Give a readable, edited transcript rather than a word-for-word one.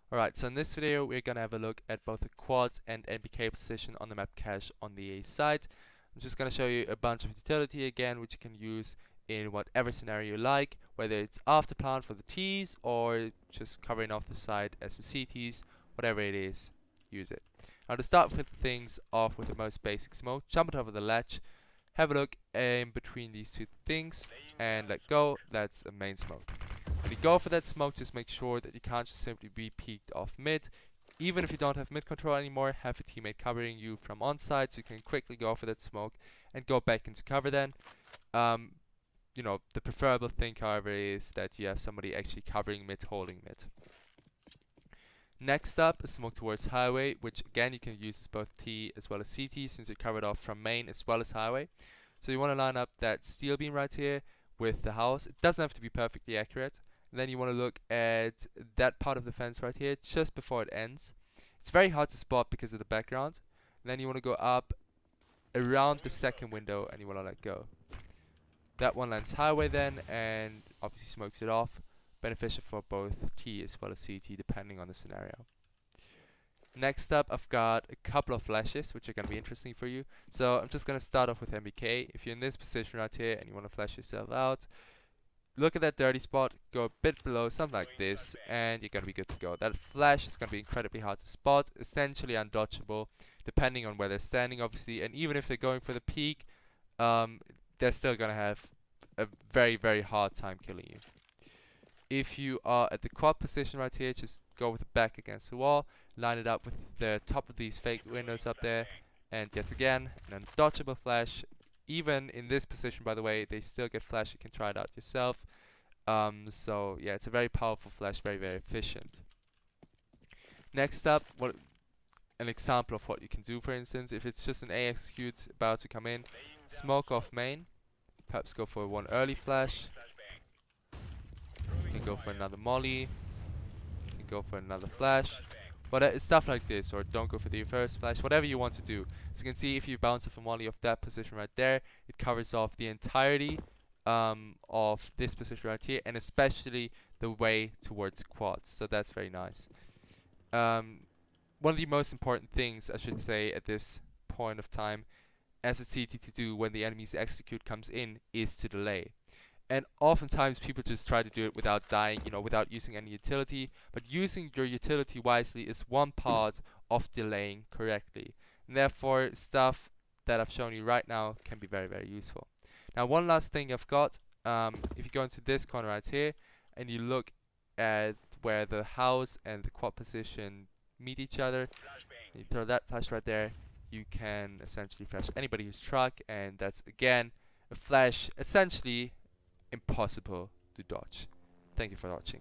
Alright, so in this video we're gonna have a look at both the quad and NBK position on the map cache on the A side. I'm just gonna show you a bunch of utility again, which you can use in whatever scenario you like, whether it's after plant for the T's or just covering off the side as the CTs, whatever it is, use it. Now to start with things off with the most basic smoke, jump on top of the ledge, have a look in between these two things and let go. That's a main smoke. When you go for that smoke, just make sure that you can't just simply be peeked off mid. Even if you don't have mid control anymore, have a teammate covering you from on side so you can quickly go for that smoke and go back into cover then. You know, the preferable thing, however, is that you have somebody actually covering mid, holding mid. Next up, a smoke towards highway, which again you can use as both T as well as CT since you're covered off from main as well as highway. So you want to line up that steel beam right here with the house. It doesn't have to be perfectly accurate. And then you want to look at that part of the fence right here just before it ends. It's very hard to spot because of the background. And then you want to go up around the second window and you want to let go. That one lands highway then and obviously smokes it off. Beneficial for both T as well as CT depending on the scenario. Next up, I've got a couple of flashes which are going to be interesting for you. So I'm just going to start off with NBK. If you're in this position right here and you want to flash yourself out, look at that dirty spot, go a bit below, something like this, and you're going to be good to go. That flash is going to be incredibly hard to spot, essentially undodgeable, depending on where they're standing, obviously. And even if they're going for the peak, they're still going to have a very, very hard time killing you. If you are at the quad position right here, just go with the back against the wall, line it up with the top of these fake windows up there, and yet again, an undodgeable flash. Even in this position, by the way, they still get flash. You can try it out yourself. So yeah, it's a very powerful flash, very, very efficient. Next up, an example of what you can do, for instance, if it's just an A execute about to come in, smoke off main, perhaps go for one early flash. You can go for another molly. You can go for another flash. But stuff like this, or don't go for the first flash, whatever you want to do. As you can see, if you bounce off a molly off that position right there, it covers off the entirety of this position right here, and especially the way towards quads. So that's very nice. One of the most important things, I should say, at this point of time, as a CT to do when the enemy's execute comes in, is to delay. And oftentimes people just try to do it without dying, you know, without using any utility. But using your utility wisely is one part of delaying correctly. And therefore, stuff that I've shown you right now can be very, very useful. Now, one last thing I've got, if you go into this corner right here, and you look at where the house and the quad position meet each other, and you throw that flash right there, you can essentially flash anybody who's struck, and that's, again, a flash essentially impossible to dodge. Thank you for watching.